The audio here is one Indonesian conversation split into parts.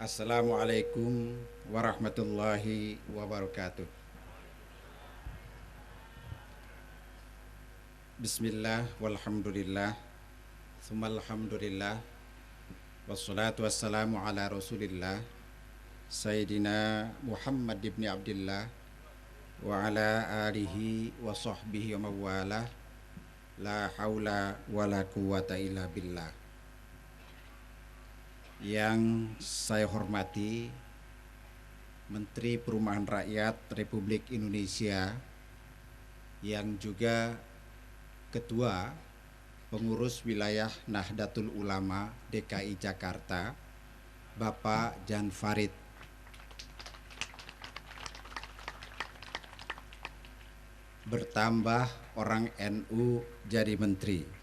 Assalamualaikum warahmatullahi wabarakatuh. Bismillah walhamdulillah Summalhamdulillah wassalatu wassalamu ala rasulillah Sayyidina Muhammad ibn Abdillah wa ala alihi wa sahbihi wa mawalah. La haula wa la quwata illa billah. Yang saya hormati Menteri Perumahan Rakyat Republik Indonesia, yang juga Ketua Pengurus Wilayah Nahdlatul Ulama DKI Jakarta, Bapak Jan Farid. Bertambah orang NU jadi menteri.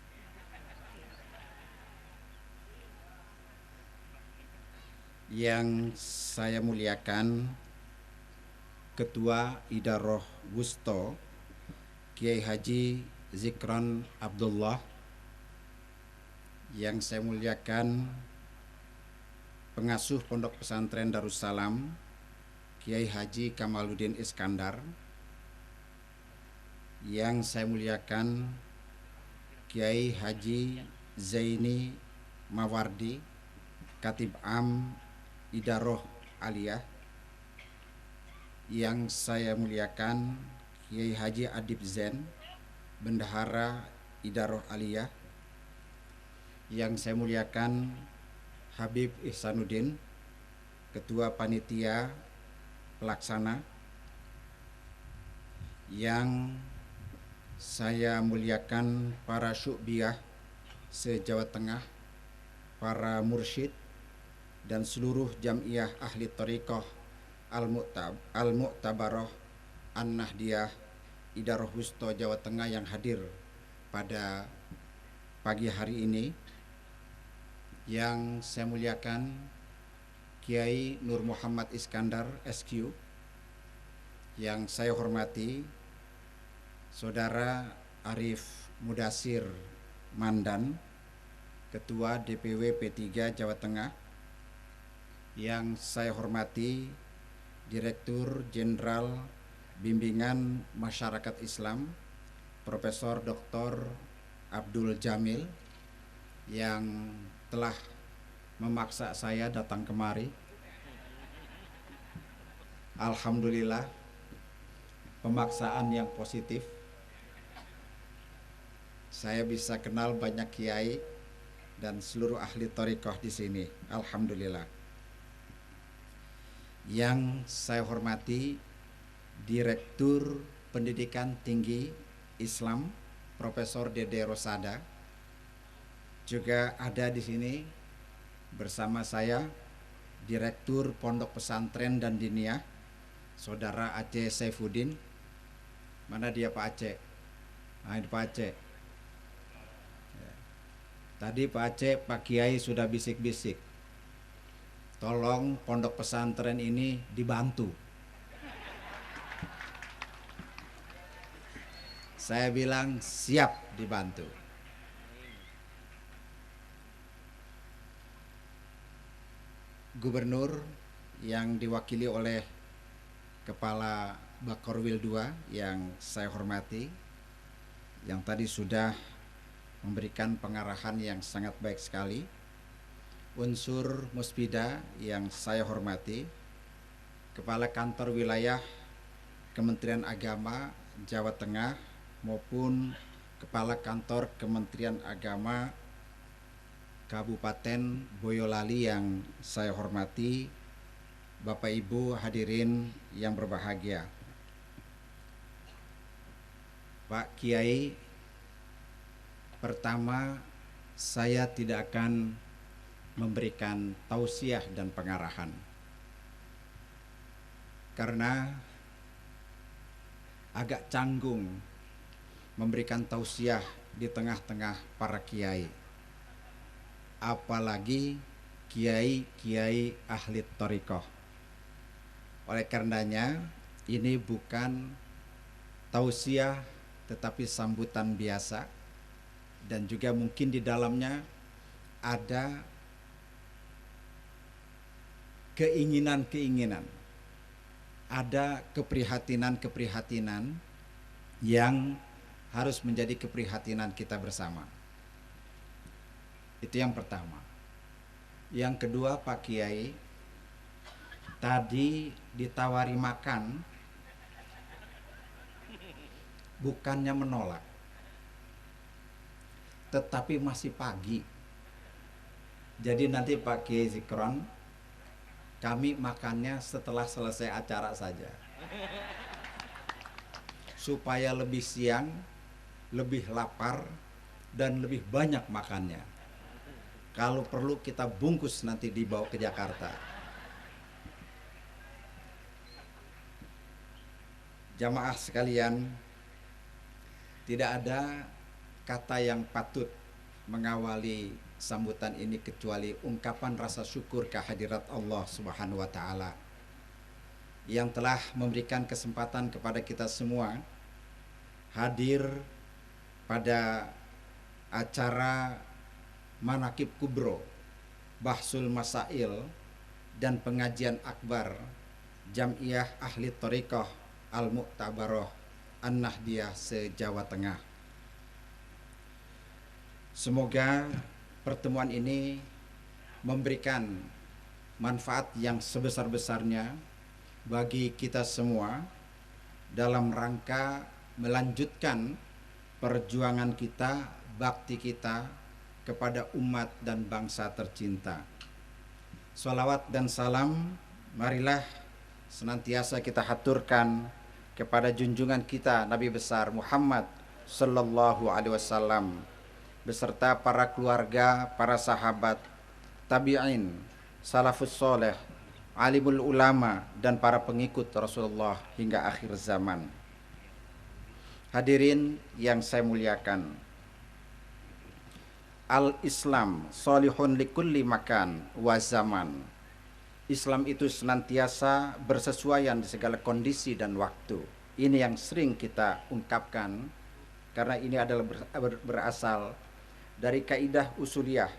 Yang saya muliakan Ketua Idaroh Wusto Kiai Haji Zikron Abdullah. Yang saya muliakan Pengasuh Pondok Pesantren Darussalam Kiai Haji Kamaluddin Iskandar. Yang saya muliakan Kiai Haji Zaini Mawardi, Khatib Am Idaroh Aliyah. Yang saya muliakan Kiai Haji Adib Zen, Bendahara Idaroh Aliyah. Yang saya muliakan Habib Ihsanuddin, Ketua Panitia Pelaksana. Yang saya muliakan para syu'biyah se-Jawa Tengah, para mursyid, dan seluruh jamiah ahli thariqah Al-Mu'tabarah An-Nahdiyah Idaroh Wusto Jawa Tengah yang hadir pada pagi hari ini. Yang saya muliakan Kiai Nur Muhammad Iskandar SQ. Yang saya hormati Saudara Arif Mudasir Mandan, Ketua DPW P3 Jawa Tengah. Yang saya hormati Direktur Jenderal Bimbingan Masyarakat Islam Profesor Dr. Abdul Jamil, yang telah memaksa saya datang kemari. Alhamdulillah, pemaksaan yang positif. Saya bisa kenal banyak kiai dan seluruh ahli thariqah di sini. Alhamdulillah. Yang saya hormati Direktur Pendidikan Tinggi Islam Profesor Dede Rosada, juga ada di sini bersama saya Direktur Pondok Pesantren dan Diniyah Saudara Aceh Saifuddin. Mana dia Pak Aceh? Nah, ini Pak Aceh. Tadi Pak Aceh, Pak Kiai sudah bisik-bisik, tolong pondok pesantren ini dibantu. Saya bilang siap dibantu. Gubernur yang diwakili oleh Kepala Bakorwil II yang saya hormati, yang tadi sudah memberikan pengarahan yang sangat baik sekali. Unsur Muspida yang saya hormati, Kepala Kantor Wilayah Kementerian Agama Jawa Tengah maupun Kepala Kantor Kementerian Agama Kabupaten Boyolali yang saya hormati, Bapak Ibu hadirin yang berbahagia. Pak Kiai, pertama saya tidak akan memberikan tausiah dan pengarahan, karena agak canggung memberikan tausiah di tengah-tengah para kiai, apalagi kiai-kiai ahli thariqah. Oleh karenanya ini bukan tausiah tetapi sambutan biasa, dan juga mungkin di dalamnya ada keinginan-keinginan, ada keprihatinan-keprihatinan yang harus menjadi keprihatinan kita bersama. Itu yang pertama. Yang kedua, Pak Kiai, tadi ditawari makan, bukannya menolak, tetapi masih pagi. Jadi nanti Pak Kiai Zikron, kami makannya setelah selesai acara saja, supaya lebih siang, lebih lapar, dan lebih banyak makannya. Kalau perlu kita bungkus nanti dibawa ke Jakarta. Jamaah sekalian, tidak ada kata yang patut mengawali sambutan ini kecuali ungkapan rasa syukur kehadirat Allah Subhanahu wa taala yang telah memberikan kesempatan kepada kita semua hadir pada acara Manaqib Kubro, Bahsul Masail, dan pengajian akbar Jam'iyah Ahli Thariqah Al-Mu'tabaroh An-Nahdiyah se-Jawa Tengah. Semoga pertemuan ini memberikan manfaat yang sebesar-besarnya bagi kita semua dalam rangka melanjutkan perjuangan kita, bakti kita kepada umat dan bangsa tercinta. Shalawat dan salam marilah senantiasa kita haturkan kepada junjungan kita Nabi besar Muhammad sallallahu alaihi wasallam beserta para keluarga, para sahabat, tabi'in, salafus soleh, alimul ulama, dan para pengikut Rasulullah hingga akhir zaman. Hadirin yang saya muliakan, Al-Islam solihun likulli makan wa zaman. Islam itu senantiasa bersesuaian di segala kondisi dan waktu. Ini yang sering kita ungkapkan karena ini adalah berasal dari kaidah usuliyah,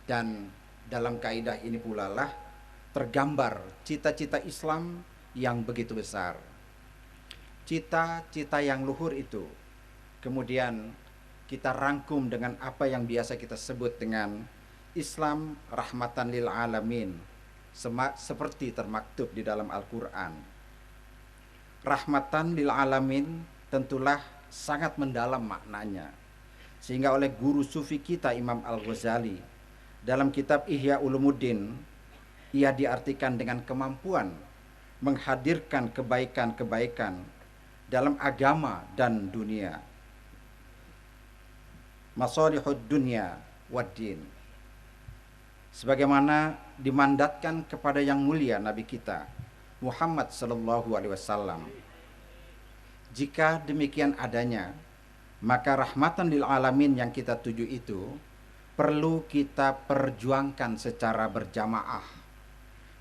dan dalam kaidah ini pula lah tergambar cita-cita Islam yang begitu besar. Cita-cita yang luhur itu kemudian kita rangkum dengan apa yang biasa kita sebut dengan Islam rahmatan lil alamin, seperti termaktub di dalam Al-Quran. Rahmatan lil alamin tentulah sangat mendalam maknanya, sehingga oleh guru sufi kita Imam Al-Ghazali dalam kitab Ihya Ulumuddin, ia diartikan dengan kemampuan menghadirkan kebaikan-kebaikan dalam agama dan dunia. Masalihud dunya waddin, sebagaimana dimandatkan kepada yang mulia Nabi kita Muhammad sallallahu alaihi wasallam. Jika demikian adanya, maka rahmatan lil alamin yang kita tuju itu perlu kita perjuangkan secara berjamaah,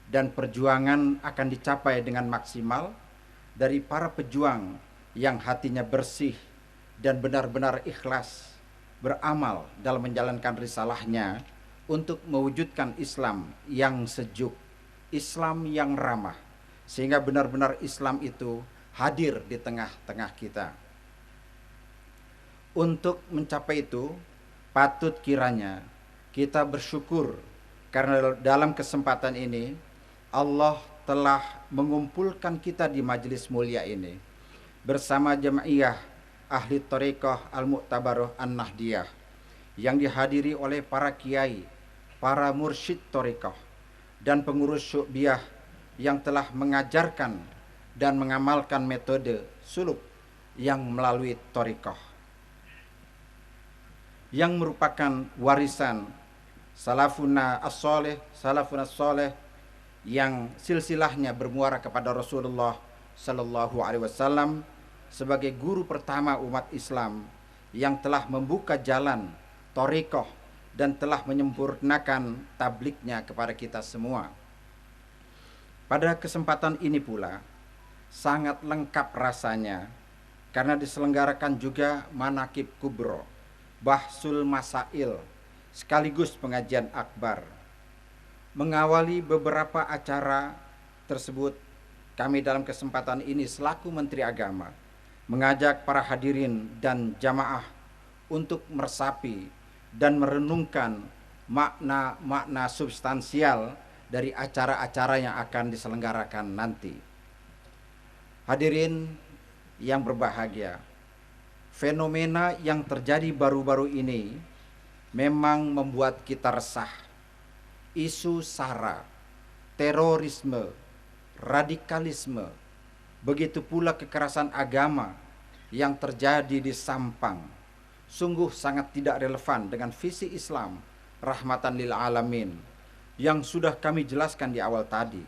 dan perjuangan akan dicapai dengan maksimal dari para pejuang yang hatinya bersih dan benar-benar ikhlas beramal dalam menjalankan risalahnya untuk mewujudkan Islam yang sejuk, Islam yang ramah, sehingga benar-benar Islam itu hadir di tengah-tengah kita. Untuk mencapai itu, patut kiranya kita bersyukur karena dalam kesempatan ini Allah telah mengumpulkan kita di majelis mulia ini bersama Jam'iyah Ahli Thariqah Al-Mu'tabaroh An-Nahdiyah yang dihadiri oleh para kiai, para mursyid thariqah, dan pengurus syu'biyah yang telah mengajarkan dan mengamalkan metode suluk yang melalui thariqah, yang merupakan warisan salafuna as-soleh yang silsilahnya bermuara kepada Rasulullah sallallahu alaihi wasallam sebagai guru pertama umat Islam yang telah membuka jalan thariqah dan telah menyempurnakan tabliknya kepada kita semua. Pada kesempatan ini pula sangat lengkap rasanya karena diselenggarakan juga Manaqib Kubro, Bahsul Masail, sekaligus pengajian akbar. Mengawali beberapa acara tersebut, kami dalam kesempatan ini selaku Menteri Agama mengajak para hadirin dan jamaah untuk meresapi dan merenungkan makna-makna substansial dari acara-acara yang akan diselenggarakan nanti. Hadirin yang berbahagia, fenomena yang terjadi baru-baru ini memang membuat kita resah. Isu SARA, terorisme, radikalisme, begitu pula kekerasan agama yang terjadi di Sampang sungguh sangat tidak relevan dengan visi Islam rahmatan lil alamin yang sudah kami jelaskan di awal tadi.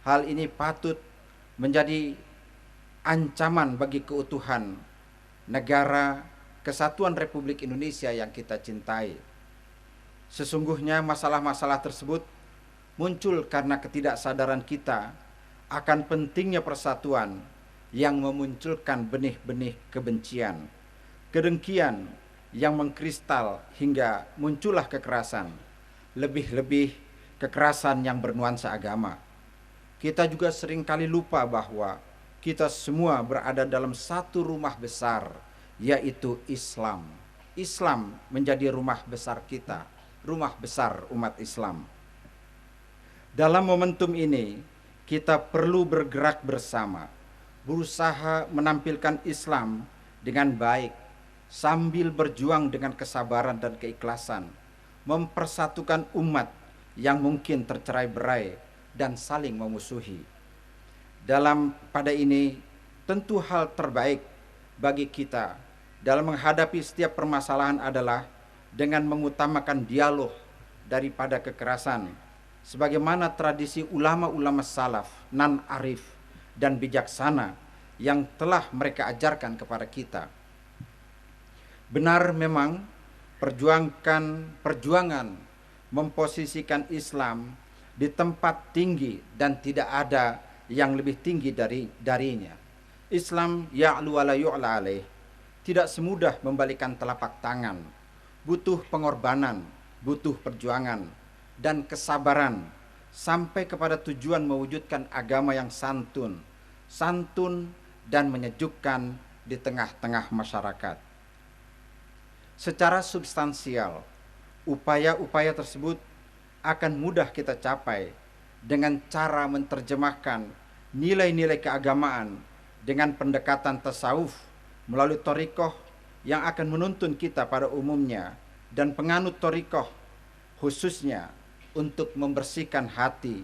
Hal ini patut menjadi ancaman bagi keutuhan negara kesatuan Republik Indonesia yang kita cintai. Sesungguhnya masalah-masalah tersebut muncul karena ketidaksadaran kita akan pentingnya persatuan yang memunculkan benih-benih kebencian, kedengkian yang mengkristal hingga muncullah kekerasan, lebih-lebih kekerasan yang bernuansa agama. Kita juga seringkali lupa bahwa kita semua berada dalam satu rumah besar, yaitu Islam. Islam menjadi rumah besar kita, rumah besar umat Islam. Dalam momentum ini, kita perlu bergerak bersama, berusaha menampilkan Islam dengan baik, sambil berjuang dengan kesabaran dan keikhlasan, mempersatukan umat yang mungkin tercerai-berai dan saling memusuhi. Pada ini, tentu hal terbaik bagi kita dalam menghadapi setiap permasalahan adalah dengan mengutamakan dialog daripada kekerasan, sebagaimana tradisi ulama-ulama salaf, nan arif dan bijaksana yang telah mereka ajarkan kepada kita. Benar memang perjuangan memposisikan Islam di tempat tinggi dan tidak ada yang lebih tinggi darinya. Islam ya'lu wa la yu'la alaih, tidak semudah membalikan telapak tangan, butuh pengorbanan, butuh perjuangan dan kesabaran sampai kepada tujuan mewujudkan agama yang santun dan menyejukkan di tengah-tengah masyarakat. Secara substansial, upaya-upaya tersebut akan mudah kita capai dengan cara menerjemahkan nilai-nilai keagamaan dengan pendekatan tasawuf melalui thariqah yang akan menuntun kita pada umumnya dan penganut thariqah khususnya untuk membersihkan hati,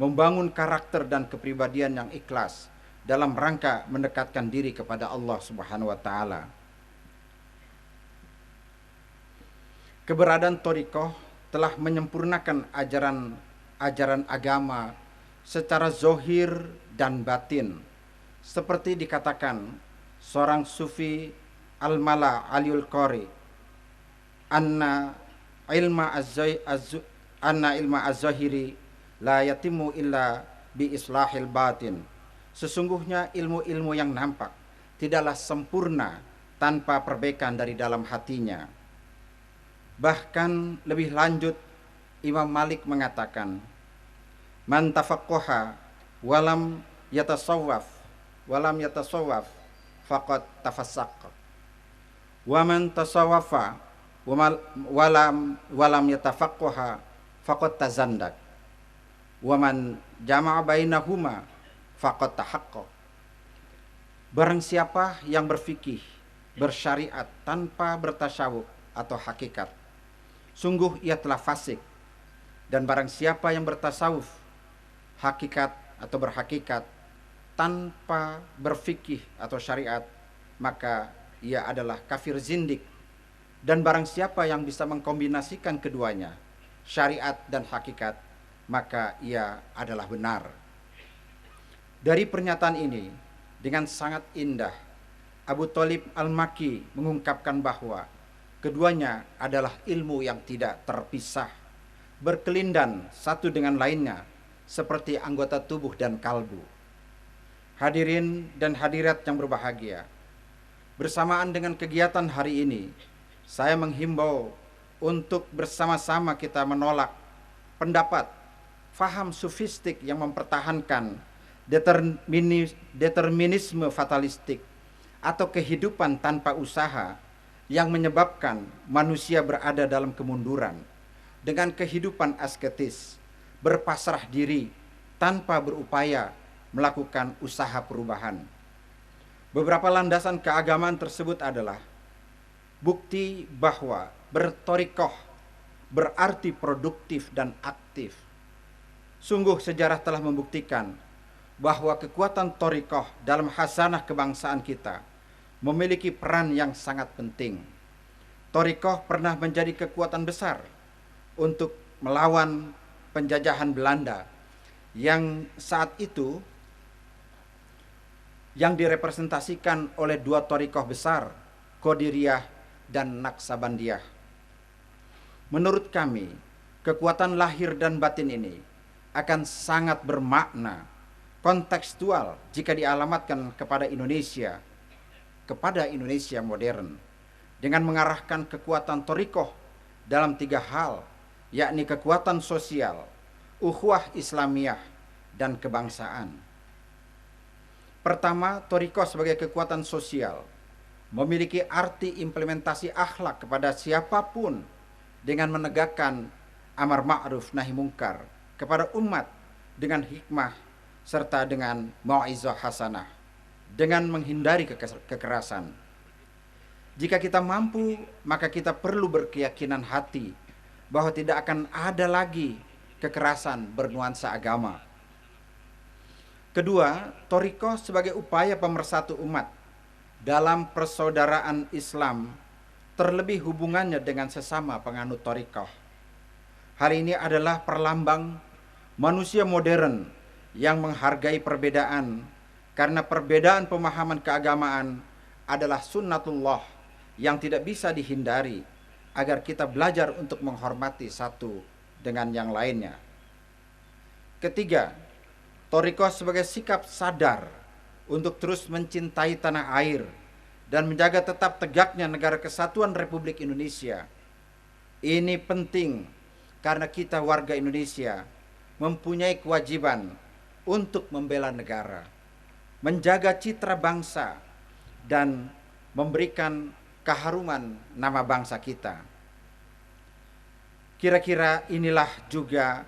membangun karakter dan kepribadian yang ikhlas dalam rangka mendekatkan diri kepada Allah Subhanahu wa taala. Keberadaan thariqah telah menyempurnakan ajaran agama secara zohir dan batin, seperti dikatakan seorang sufi Al-Mala Aliul Qari, anna ilma az-zahiri la yatimu illa bi islahil batin. Sesungguhnya ilmu-ilmu yang nampak tidaklah sempurna tanpa perbaikan dari dalam hatinya. Bahkan lebih lanjut, Imam Malik mengatakan, man tafaqqaha walam yatasawwaf faqad tafassaq, wa man tasawwafa walam yatafaqqaha faqad tazandak, wa man jama'a bainahuma faqad tahaqqaq. Barang siapa yang berfikih, bersyariat tanpa bertasyawuf atau hakikat, sungguh ia telah fasik. Dan barang siapa yang bertasawuf, hakikat atau berhakikat tanpa berfikih atau syariat, maka ia adalah kafir zindik. Dan barang siapa yang bisa mengkombinasikan keduanya, syariat dan hakikat, maka ia adalah benar. Dari pernyataan ini, dengan sangat indah, Abu Thalib Al-Makki mengungkapkan bahwa keduanya adalah ilmu yang tidak terpisah, berkelindan satu dengan lainnya seperti anggota tubuh dan kalbu. Hadirin dan hadirat yang berbahagia, bersamaan dengan kegiatan hari ini, saya menghimbau untuk bersama-sama kita menolak pendapat faham sufistik yang mempertahankan determinisme fatalistik atau kehidupan tanpa usaha yang menyebabkan manusia berada dalam kemunduran dengan kehidupan asketis, berpasrah diri tanpa berupaya melakukan usaha perubahan. Beberapa landasan keagamaan tersebut adalah bukti bahwa bertorikoh berarti produktif dan aktif. Sungguh sejarah telah membuktikan bahwa kekuatan torikoh dalam hasanah kebangsaan kita memiliki peran yang sangat penting. Torikoh pernah menjadi kekuatan besar untuk melawan penjajahan Belanda yang saat itu yang direpresentasikan oleh dua torikoh besar, Qadiriyah dan Naksabandiyah. Menurut kami, kekuatan lahir dan batin ini akan sangat bermakna kontekstual jika dialamatkan kepada Indonesia modern dengan mengarahkan kekuatan torikoh dalam 3 hal, yakni kekuatan sosial, ukhuwah Islamiyah, dan kebangsaan. Pertama, torikoh sebagai kekuatan sosial memiliki arti implementasi akhlak kepada siapapun dengan menegakkan amar ma'ruf nahi mungkar kepada umat dengan hikmah serta dengan mau'izah hasanah, dengan menghindari kekerasan. Jika kita mampu, maka kita perlu berkeyakinan hati bahwa tidak akan ada lagi kekerasan bernuansa agama. Kedua, torikoh sebagai upaya pemersatu umat dalam persaudaraan Islam, terlebih hubungannya dengan sesama penganut torikoh. Hal ini adalah perlambang manusia modern yang menghargai perbedaan, karena perbedaan pemahaman keagamaan adalah sunnatullah yang tidak bisa dihindari, agar kita belajar untuk menghormati satu dengan yang lainnya. Ketiga, torikoh sebagai sikap sadar untuk terus mencintai tanah air dan menjaga tetap tegaknya negara kesatuan Republik Indonesia. Ini penting karena kita warga Indonesia mempunyai kewajiban untuk membela negara, menjaga citra bangsa, dan memberikan keharuman nama bangsa kita. Kira-kira inilah juga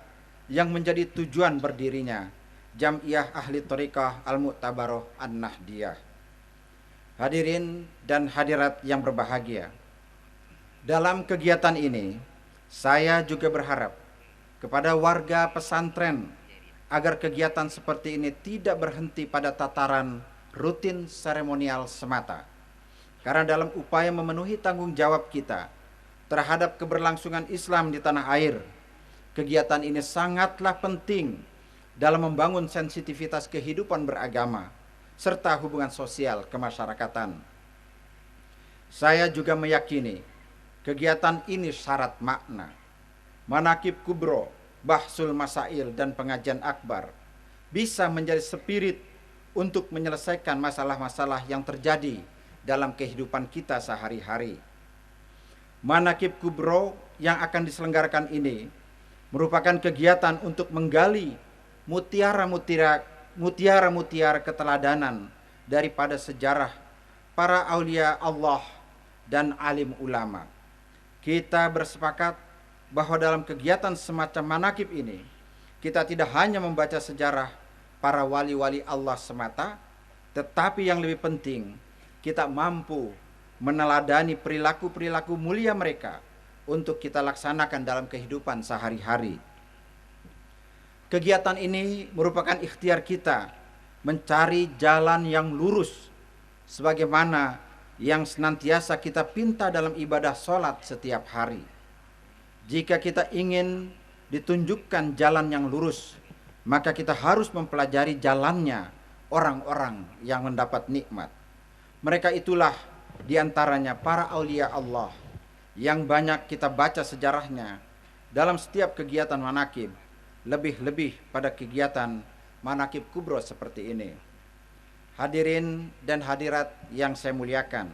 yang menjadi tujuan berdirinya Jam'iyah Ahli Thariqah Al-Mu'tabaroh An-Nahdiyah. Hadirin dan hadirat yang berbahagia, dalam kegiatan ini saya juga berharap kepada warga pesantren agar kegiatan seperti ini tidak berhenti pada tataran rutin seremonial semata. Karena dalam upaya memenuhi tanggung jawab kita terhadap keberlangsungan Islam di tanah air, kegiatan ini sangatlah penting dalam membangun sensitivitas kehidupan beragama serta hubungan sosial kemasyarakatan. Saya juga meyakini kegiatan ini syarat makna. Manaqib kubro, bahsul masail, dan pengajian akbar bisa menjadi spirit untuk menyelesaikan masalah-masalah yang terjadi dalam kehidupan kita sehari-hari. Manaqib kubro yang akan diselenggarakan ini merupakan kegiatan untuk menggali mutiara-mutiara keteladanan daripada sejarah para aulia Allah dan alim ulama. Kita bersepakat bahwa dalam kegiatan semacam manaqib ini kita tidak hanya membaca sejarah para wali-wali Allah semata, tetapi yang lebih penting kita mampu meneladani perilaku-perilaku mulia mereka untuk kita laksanakan dalam kehidupan sehari-hari. Kegiatan ini merupakan ikhtiar kita mencari jalan yang lurus sebagaimana yang senantiasa kita pinta dalam ibadah sholat setiap hari. Jika kita ingin ditunjukkan jalan yang lurus, maka kita harus mempelajari jalannya orang-orang yang mendapat nikmat. Mereka itulah diantaranya para aulia Allah yang banyak kita baca sejarahnya dalam setiap kegiatan manaqib, lebih-lebih pada kegiatan manaqib kubro seperti ini. Hadirin dan hadirat yang saya muliakan,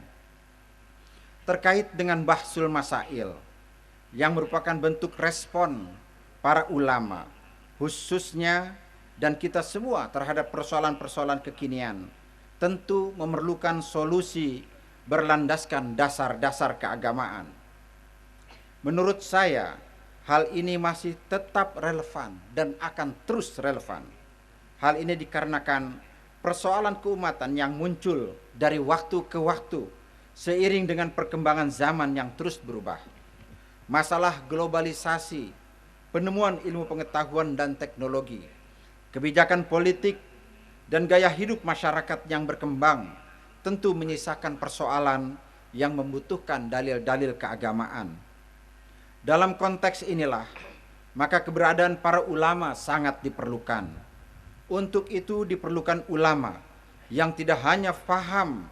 terkait dengan bahsul masail yang merupakan bentuk respon para ulama khususnya dan kita semua terhadap persoalan-persoalan kekinian tentu memerlukan solusi berlandaskan dasar-dasar keagamaan. Menurut saya, hal ini masih tetap relevan dan akan terus relevan. Hal ini dikarenakan persoalan keumatan yang muncul dari waktu ke waktu seiring dengan perkembangan zaman yang terus berubah. Masalah globalisasi, penemuan ilmu pengetahuan dan teknologi, kebijakan politik, dan gaya hidup masyarakat yang berkembang tentu menyisakan persoalan yang membutuhkan dalil-dalil keagamaan. Dalam konteks inilah, maka keberadaan para ulama sangat diperlukan. Untuk itu diperlukan ulama yang tidak hanya faham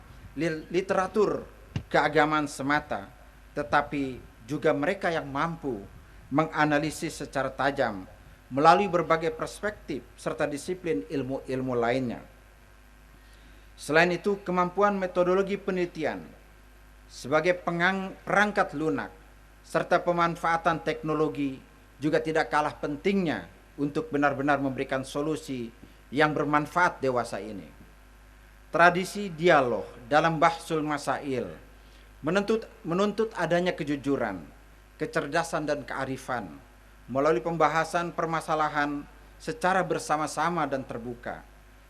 literatur keagamaan semata, tetapi juga mereka yang mampu menganalisis secara tajam melalui berbagai perspektif serta disiplin ilmu-ilmu lainnya. Selain itu, kemampuan metodologi penelitian sebagai perangkat lunak serta pemanfaatan teknologi juga tidak kalah pentingnya untuk benar-benar memberikan solusi yang bermanfaat dewasa ini. Tradisi dialog dalam bahsul masail menuntut adanya kejujuran, kecerdasan dan kearifan melalui pembahasan permasalahan secara bersama-sama dan terbuka.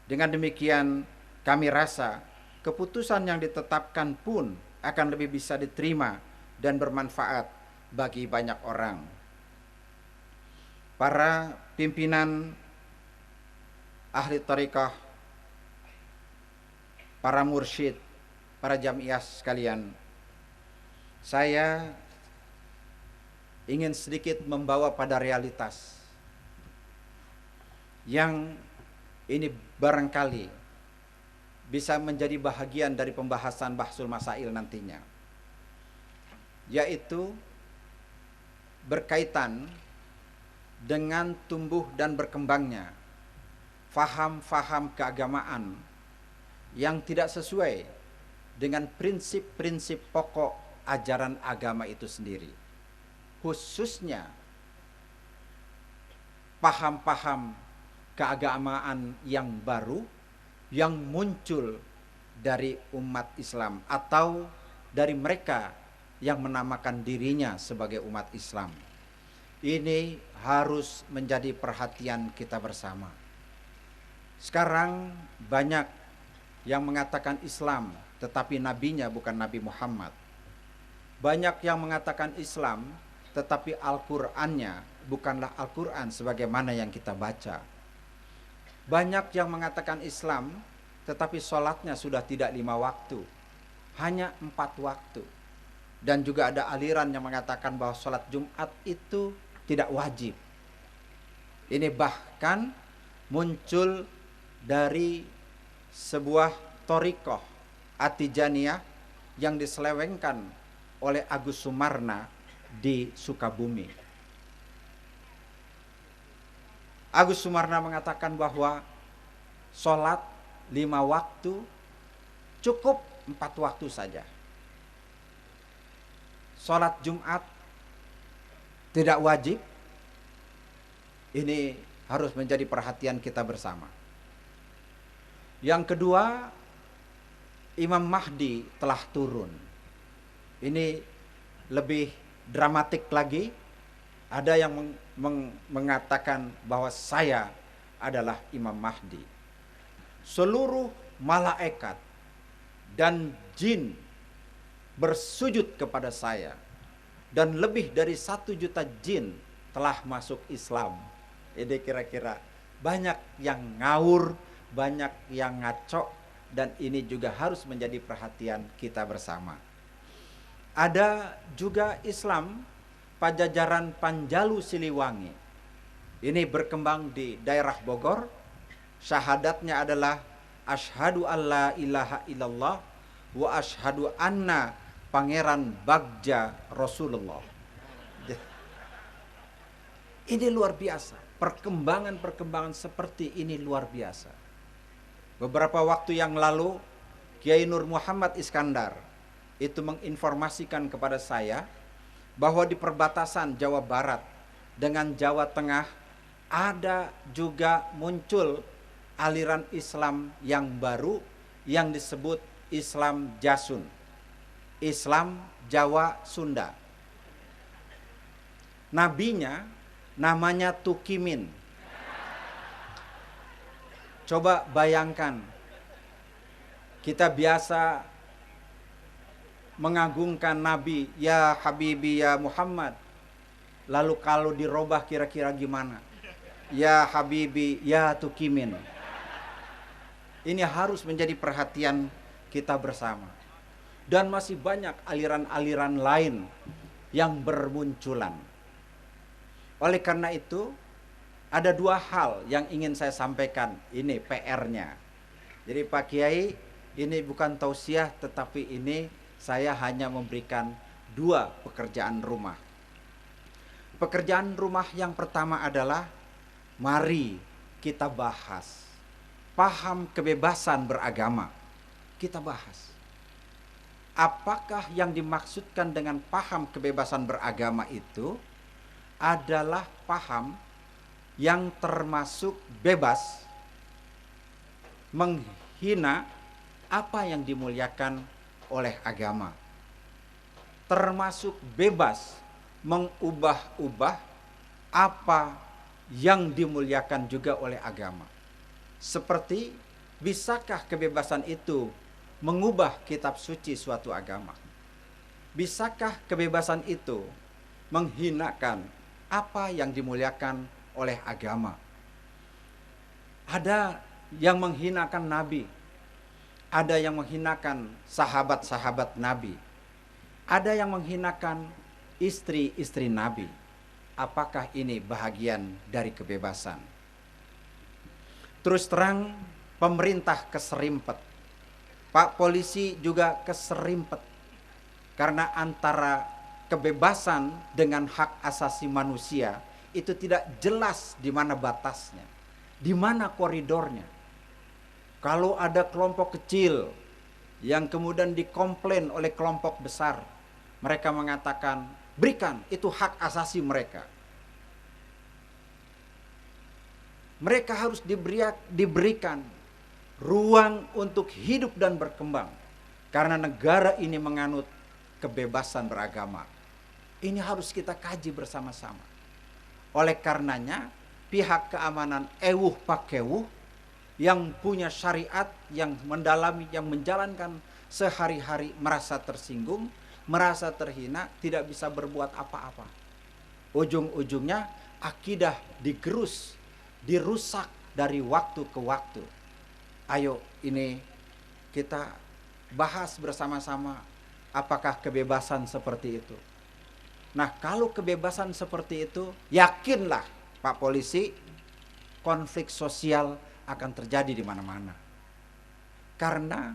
Dengan demikian, kami rasa keputusan yang ditetapkan pun akan lebih bisa diterima dan bermanfaat bagi banyak orang. Para pimpinan ahli thariqah, para mursyid, para jamiah sekalian, saya ingin sedikit membawa pada realitas yang ini barangkali bisa menjadi bahagian dari pembahasan bahsul masail nantinya, yaitu berkaitan dengan tumbuh dan berkembangnya faham-faham keagamaan yang tidak sesuai dengan prinsip-prinsip pokok ajaran agama itu sendiri, khususnya paham-paham keagamaan yang baru yang muncul dari umat Islam atau dari mereka yang menamakan dirinya sebagai umat Islam. Ini harus menjadi perhatian kita bersama. Sekarang banyak yang mengatakan Islam tetapi nabinya bukan Nabi Muhammad. Banyak yang mengatakan Islam tetapi Al-Qur'annya bukanlah Al-Qur'an sebagaimana yang kita baca. Banyak yang mengatakan Islam tetapi sholatnya sudah tidak 5 waktu, hanya 4 waktu. Dan juga ada aliran yang mengatakan bahwa sholat Jumat itu tidak wajib. Ini bahkan muncul dari sebuah thariqah At-Tijaniyah yang diselewengkan oleh Agus Sumarna di Sukabumi. Agus Sumarna mengatakan bahwa sholat 5 waktu cukup 4 waktu saja. Sholat Jumat tidak wajib. Ini harus menjadi perhatian kita bersama. Yang kedua, Imam Mahdi telah turun. Ini lebih dramatik lagi. Ada yang mengatakan bahwa saya adalah Imam Mahdi. Seluruh malaikat dan jin bersujud kepada saya, dan lebih dari 1 juta jin telah masuk Islam. Ini kira-kira banyak yang ngawur, banyak yang ngaco, dan ini juga harus menjadi perhatian kita bersama. Ada juga Islam Pajajaran Panjalu Siliwangi. Ini berkembang di daerah Bogor. Syahadatnya adalah asyhadu alla ilaha illallah wa asyhadu anna Pangeran Bagja Rasulullah. Ini luar biasa. Perkembangan-perkembangan seperti ini luar biasa. Beberapa waktu yang lalu Kiai Nur Muhammad Iskandar itu menginformasikan kepada saya bahwa di perbatasan Jawa Barat dengan Jawa Tengah ada juga muncul aliran Islam yang baru yang disebut Islam Jasun, Islam Jawa Sunda. Nabinya namanya Tukimin. Coba bayangkan, kita biasa mengagungkan Nabi, ya Habibi ya Muhammad. Lalu kalau dirubah kira-kira gimana? Ya Habibi ya Tukimin. Ini harus menjadi perhatian kita bersama. Dan masih banyak aliran-aliran lain yang bermunculan. Oleh karena itu, ada dua hal yang ingin saya sampaikan. Ini PR-nya. Jadi Pak Kiai, ini bukan tausiah, tetapi ini saya hanya memberikan dua pekerjaan rumah. Pekerjaan rumah yang pertama adalah, mari kita bahas paham kebebasan beragama. Kita bahas. Apakah yang dimaksudkan dengan paham kebebasan beragama itu adalah paham yang termasuk bebas menghina apa yang dimuliakan oleh agama, termasuk bebas mengubah-ubah apa yang dimuliakan juga oleh agama. Seperti, bisakah kebebasan itu mengubah kitab suci suatu agama? Bisakah kebebasan itu menghinakan apa yang dimuliakan oleh agama? Ada yang menghinakan Nabi, ada yang menghinakan sahabat-sahabat Nabi, ada yang menghinakan istri-istri Nabi. Apakah ini bahagian dari kebebasan? Terus terang, pemerintah keserimpet, Pak Polisi juga keserimpet, karena antara kebebasan dengan hak asasi manusia itu tidak jelas di mana batasnya, di mana koridornya. Kalau ada kelompok kecil yang kemudian dikomplain oleh kelompok besar, mereka mengatakan, berikan, itu hak asasi mereka. Mereka harus diberikan ruang untuk hidup dan berkembang, karena negara ini menganut kebebasan beragama. Ini harus kita kaji bersama-sama. Oleh karenanya, pihak keamanan ewuh pakewuh yang punya syariat, yang mendalami, yang menjalankan sehari-hari merasa tersinggung, merasa terhina, tidak bisa berbuat apa-apa. Ujung-ujungnya akidah digerus, dirusak dari waktu ke waktu. Ayo ini kita bahas bersama-sama, apakah kebebasan seperti itu. Nah, kalau kebebasan seperti itu, yakinlah Pak Polisi, konflik sosial akan terjadi di mana-mana. Karena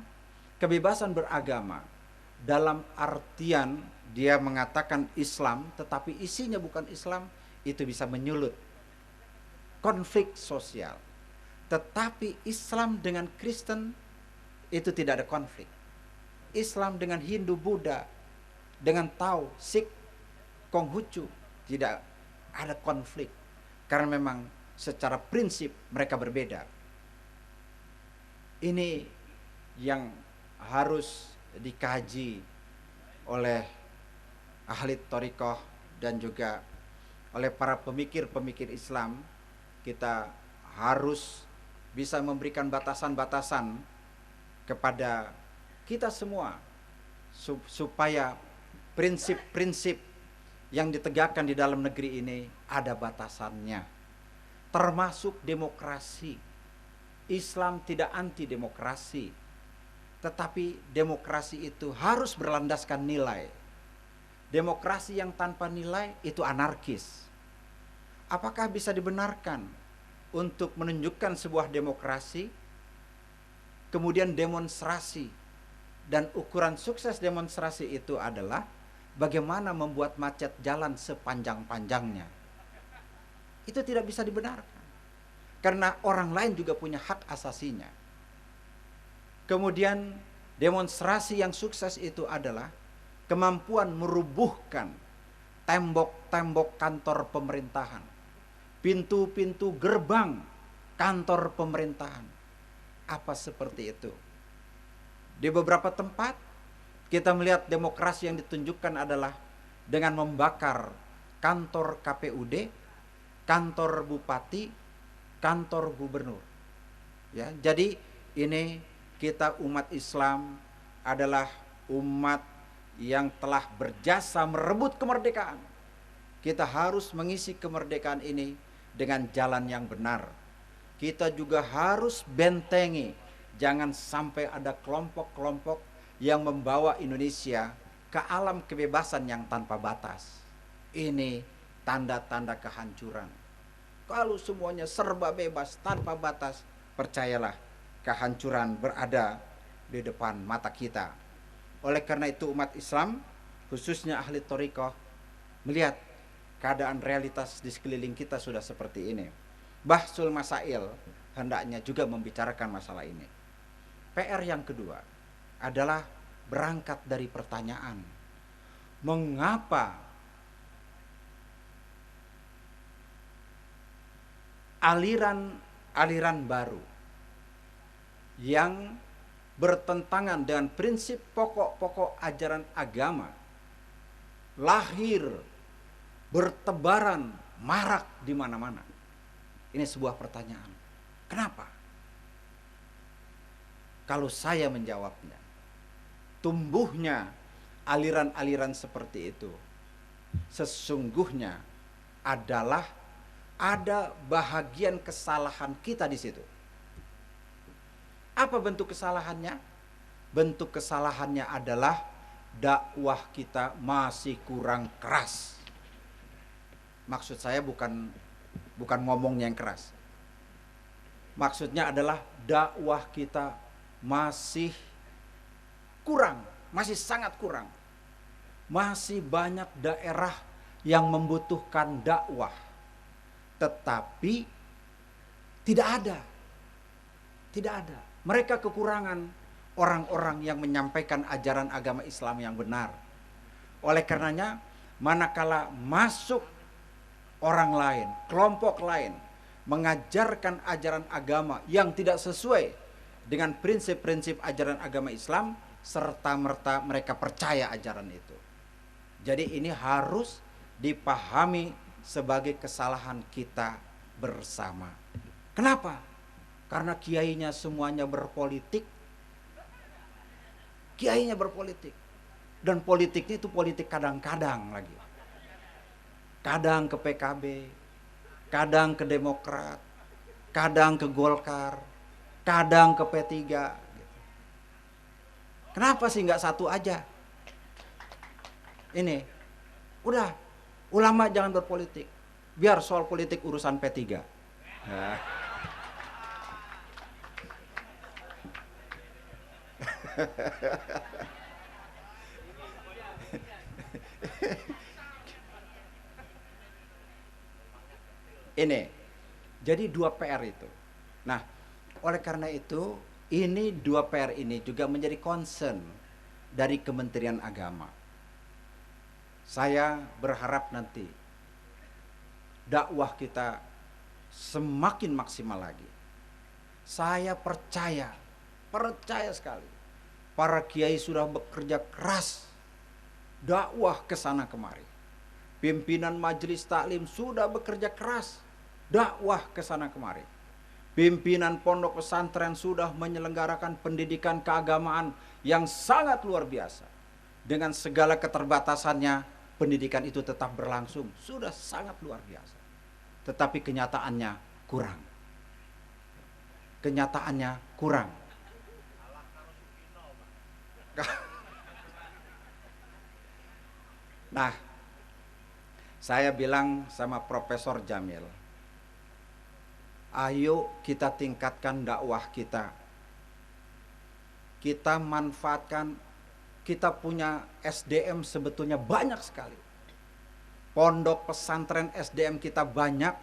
kebebasan beragama dalam artian dia mengatakan Islam, tetapi isinya bukan Islam, itu bisa menyulut konflik sosial. Tetapi Islam dengan Kristen itu tidak ada konflik. Islam dengan Hindu, Buddha, dengan Tao, Sikh, Konghucu tidak ada konflik, karena memang secara prinsip mereka berbeda. Ini yang harus dikaji oleh ahli thariqah dan juga oleh para pemikir-pemikir Islam. Kita harus bisa memberikan batasan-batasan kepada kita semua supaya prinsip-prinsip yang ditegakkan di dalam negeri ini ada batasannya, termasuk demokrasi. Islam tidak anti demokrasi, tetapi demokrasi itu harus berlandaskan nilai. Demokrasi yang tanpa nilai itu anarkis. Apakah bisa dibenarkan untuk menunjukkan sebuah demokrasi, kemudian demonstrasi, dan ukuran sukses demonstrasi itu adalah bagaimana membuat macet jalan sepanjang-panjangnya? Itu tidak bisa dibenarkan, karena orang lain juga punya hak asasinya. Kemudian demonstrasi yang sukses itu adalah kemampuan merubuhkan tembok-tembok kantor pemerintahan, pintu-pintu gerbang kantor pemerintahan. Apa seperti itu? Di beberapa tempat kita melihat demokrasi yang ditunjukkan adalah dengan membakar kantor KPUD, kantor bupati, kantor gubernur. Ya, jadi ini kita umat Islam adalah umat yang telah berjasa merebut kemerdekaan. Kita harus mengisi kemerdekaan ini dengan jalan yang benar. Kita juga harus bentengi, jangan sampai ada kelompok-kelompok yang membawa Indonesia ke alam kebebasan yang tanpa batas. Ini tanda-tanda kehancuran. Kalau semuanya serba bebas tanpa batas, percayalah kehancuran berada di depan mata kita. Oleh karena itu umat Islam, khususnya ahli thariqah, melihat keadaan realitas di sekeliling kita sudah seperti ini. Bahsul masail hendaknya juga membicarakan masalah ini. PR yang kedua adalah berangkat dari pertanyaan, mengapa aliran baru yang bertentangan dengan prinsip pokok-pokok ajaran agama lahir, bertebaran, marak di mana-mana. Ini sebuah pertanyaan. Kenapa? Kalau saya menjawabnya, tumbuhnya aliran-aliran seperti itu sesungguhnya adalah ada bahagian kesalahan kita di situ. Apa bentuk kesalahannya? Bentuk kesalahannya adalah dakwah kita masih kurang keras. Maksud saya bukan ngomongnya yang keras. Maksudnya adalah dakwah kita masih kurang, masih sangat kurang. Masih banyak daerah yang membutuhkan dakwah, tetapi tidak ada. Mereka kekurangan orang-orang yang menyampaikan ajaran agama Islam yang benar. Oleh karenanya, manakala masuk orang lain, kelompok lain mengajarkan ajaran agama yang tidak sesuai dengan prinsip-prinsip ajaran agama Islam, serta-merta mereka percaya ajaran itu. Jadi ini harus dipahami sebagai kesalahan kita bersama. Kenapa? Karena kiainya semuanya berpolitik. Kiainya berpolitik. Dan politiknya itu politik kadang-kadang lagi. Kadang ke PKB, kadang ke Demokrat, kadang ke Golkar, kadang ke P3. Kenapa sih nggak satu aja? Ini, udah, ulama jangan berpolitik. Biar soal politik urusan P3. Nah. Ini, jadi dua PR itu. Nah, oleh karena itu, ini dua PR ini juga menjadi concern dari Kementerian Agama. Saya berharap nanti dakwah kita semakin maksimal lagi. Saya percaya sekali. Para kiai sudah bekerja keras dakwah ke sana kemari. Pimpinan majelis taklim sudah bekerja keras dakwah ke sana kemari. Pimpinan pondok pesantren sudah menyelenggarakan pendidikan keagamaan yang sangat luar biasa. Dengan segala keterbatasannya, pendidikan itu tetap berlangsung. Sudah sangat luar biasa. Tetapi kenyataannya kurang. Nah, saya bilang sama Profesor Jamil, ayo kita tingkatkan dakwah kita. Kita manfaatkan, kita punya SDM sebetulnya banyak sekali. Pondok pesantren SDM kita banyak.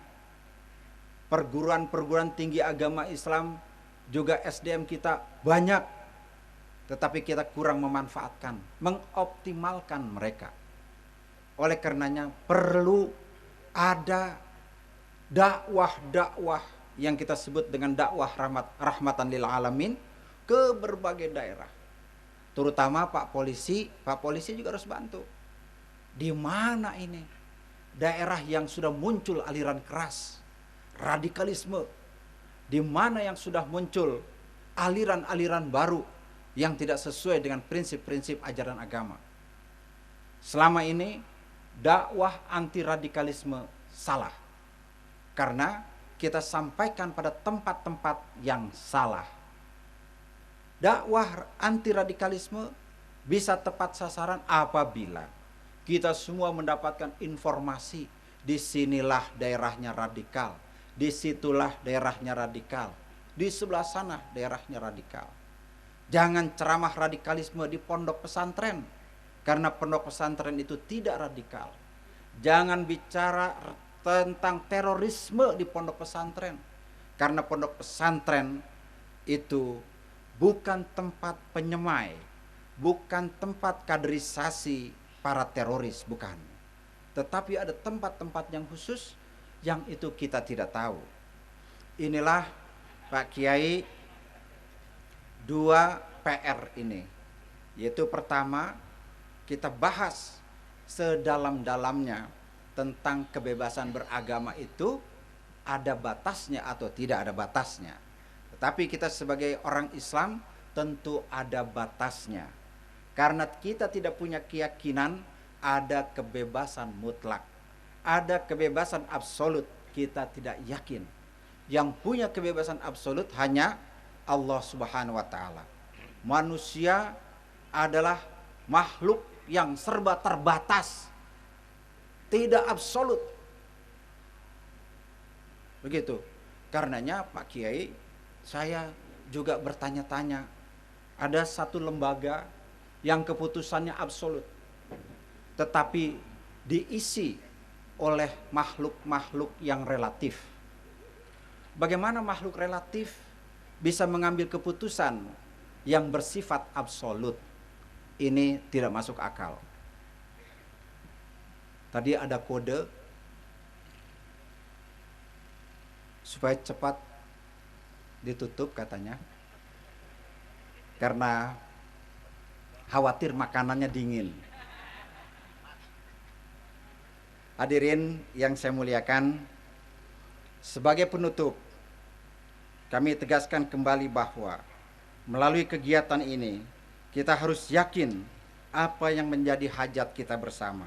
Perguruan-perguruan tinggi agama Islam juga SDM kita banyak. Tetapi kita kurang memanfaatkan, mengoptimalkan mereka. Oleh karenanya perlu ada dakwah-dakwah yang kita sebut dengan dakwah rahmatan lil alamin ke berbagai daerah. Terutama Pak Polisi juga harus bantu. Di mana ini daerah yang sudah muncul aliran keras, radikalisme, di mana yang sudah muncul aliran-aliran baru yang tidak sesuai dengan prinsip-prinsip ajaran agama. Selama ini dakwah anti radikalisme salah karena kita sampaikan pada tempat-tempat yang salah. Dakwah anti radikalisme bisa tepat sasaran apabila kita semua mendapatkan informasi, disinilah daerahnya radikal, disitulah daerahnya radikal, di sebelah sana daerahnya radikal. Jangan ceramah radikalisme di pondok pesantren, karena pondok pesantren itu tidak radikal. Jangan bicara tentang terorisme di pondok pesantren, karena pondok pesantren itu bukan tempat penyemai, bukan tempat kaderisasi para teroris, bukan. Tetapi ada tempat-tempat yang khusus yang itu kita tidak tahu. Inilah Pak Kiai 2 PR ini, yaitu pertama kita bahas sedalam-dalamnya tentang kebebasan beragama itu ada batasnya atau tidak ada batasnya. Tetapi kita sebagai orang Islam tentu ada batasnya. Karena kita tidak punya keyakinan ada kebebasan mutlak, ada kebebasan absolut, kita tidak yakin. Yang punya kebebasan absolut hanya Allah Subhanahu wa taala. Manusia adalah makhluk yang serba terbatas, tidak absolut. Begitu. Karenanya Pak Kiai, saya juga bertanya-tanya, ada satu lembaga yang keputusannya absolut, tetapi diisi oleh makhluk-makhluk yang relatif. Bagaimana makhluk relatif bisa mengambil keputusan yang bersifat absolut? Ini tidak masuk akal. Tadi ada kode supaya cepat ditutup katanya, karena khawatir makanannya dingin. Hadirin yang saya muliakan, sebagai penutup kami tegaskan kembali bahwa melalui kegiatan ini kita harus yakin apa yang menjadi hajat kita bersama,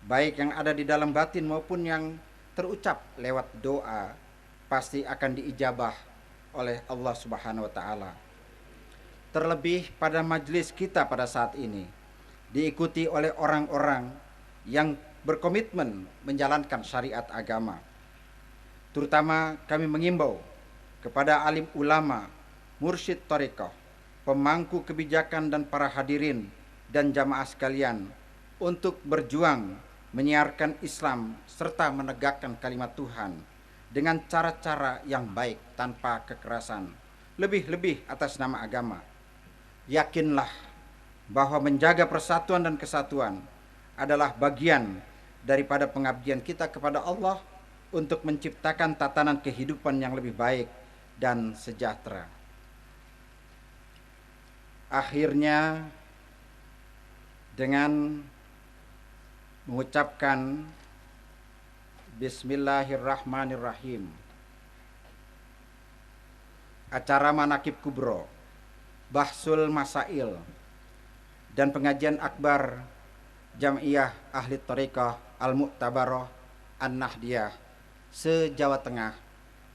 baik yang ada di dalam batin maupun yang terucap lewat doa, pasti akan diijabah oleh Allah Subhanahu wa taala. Terlebih pada majelis kita pada saat ini diikuti oleh orang-orang yang berkomitmen menjalankan syariat agama. Terutama kami mengimbau kepada alim ulama, mursyid thariqah, pemangku kebijakan dan para hadirin dan jamaah sekalian untuk berjuang menyiarkan Islam serta menegakkan kalimat Tuhan dengan cara-cara yang baik tanpa kekerasan, lebih-lebih atas nama agama. Yakinlah bahwa menjaga persatuan dan kesatuan adalah bagian daripada pengabdian kita kepada Allah untuk menciptakan tatanan kehidupan yang lebih baik dan sejahtera. Akhirnya dengan mengucapkan Bismillahirrahmanirrahim, acara Manaqib Kubro, Bahsul Masail, dan pengajian akbar Jam'iyah Ahli Thariqah Al-Mu'tabarah An-Nahdiyah se-Jawa Tengah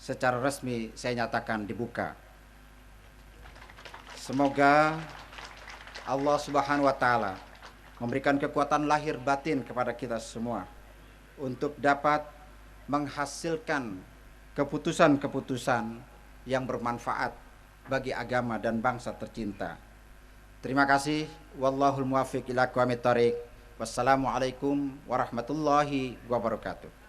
secara resmi saya nyatakan dibuka. Semoga Allah Subhanahu wa taala memberikan kekuatan lahir batin kepada kita semua untuk dapat menghasilkan keputusan-keputusan yang bermanfaat bagi agama dan bangsa tercinta. Terima kasih. Wallahul muwaffiq ila aqwamit thoriq. Wassalamualaikum warahmatullahi wabarakatuh.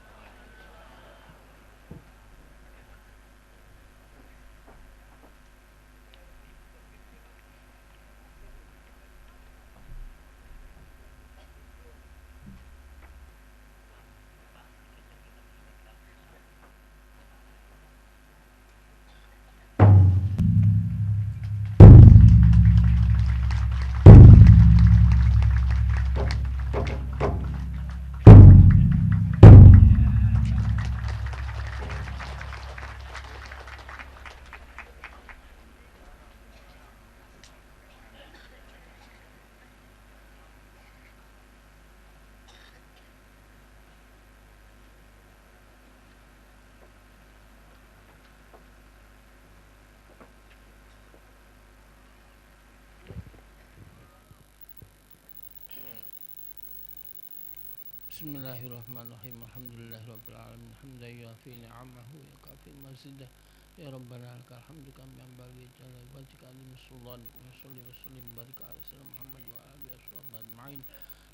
Bismillahirrahmanirrahim. Alhamdulillahirabbil alamin. Hamdan yuafi ni'amahu wa yukafi mazidah. Ya Rabbana lakal hamdu kama yanbaghi li jalali wajhika azimi sultanik. Wa sholli wa sallim barik ala sayyidina Muhammad wa alihi washabbihi ajma'in.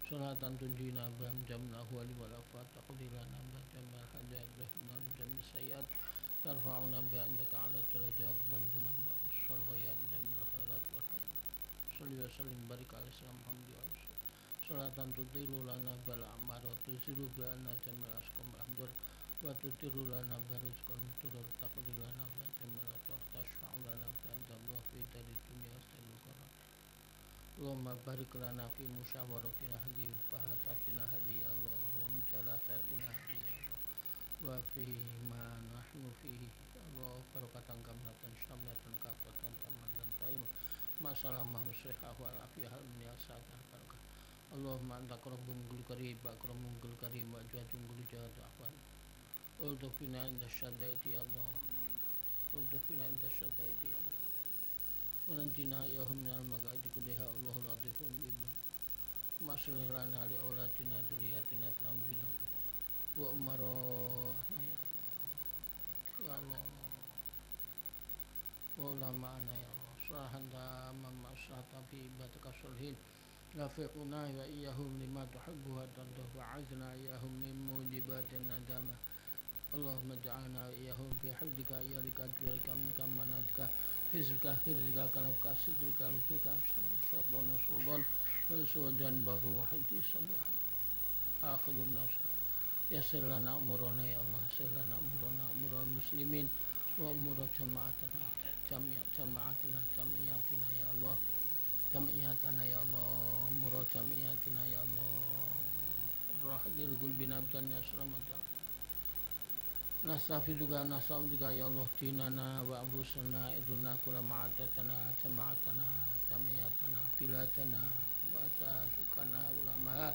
Salatan tunjina biham jamil ahwali wal afat taqdi lana bi jamil hajat rahman jamil sayyat tarfa'una bi indaka ala darajat balighuna bi usul ghayat jamil khairat wal hayat. Sholli wa sallim barik ala sayyidina Muhammad wa alihi salatan tutilu lana bal amar wa tusiru bana jamal asqam ahdur wa tutiru lana barizqal mutur taqdi lana bi jamal tashfa'u lana bi andallah fi dari dunya asal qarat. Allahumma barik lana fi musyawaratina hadhihi bahasatina hadhihi Allah wa mujalasatina hadhihi Allah wa fi ma nahnu fihi Allah barakatan kamlatan syamlatan kafatan taman taim masalah musyrihah wa afiyah al-niyasatan barakah. Allahumma anta akramun gul karim akramun gul karim wa jwadun gul jawad afwan ultufina inda syadaiti Allah ultufina inda syadaiti Allah wananjina yahum minal magaidi kudeha Allahul latifun bima maslih lana li awlatina duriyatina tramjina wa umaro ya Allah ya Allah wa ulama ana ya Allah sahanda mamma sahatabi bataka sulhin Rafiquna wa iyahum lima tuhibbu wa tardah wa azna iyahum min mujibatin nadama Allahumma ja'alna wa iyahum fi hifdika iyalika tuwalika minka manatika hizbika hirzika kanafka sidrika lufika syaitan sultan suwadan bahu wahidi sabuhat akhidum nasa yasir lana umurana ya Allah yasir lana umurana umural muslimin wa umurah jama'atina jamiyatina ya Allah jami'atana ya Allah murad jami'atina ya Allah rahadil qulbina abdan ya salamata nastafiduka nasabduka ya Allah dinana wa abusana iduna kula ma'adatana jama'atana jami'atana bilatana wa asasukana ulama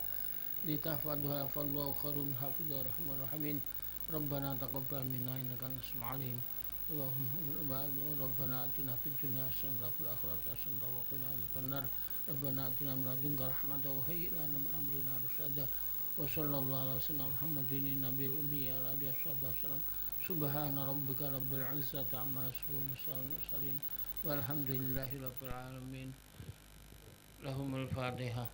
litahfaduha fallahu kharun hafidha rahman rahimin Rabbana taqabbal minna innaka antas samiul alim Allahumma Rabbana atina fid dunya hasanatan wa fil akhirati hasanatan wa qina adzaban nar Rabbana atina min ladunka rahmatan wa hayyi lana min amrina rashada wa sallallahu ala sayyidina Muhammadin nabiyil ummi ala alihi wasallam subhana rabbika rabbil izzati amma yasifun salamun walhamdulillahi rabbil alamin lahumul fatihah.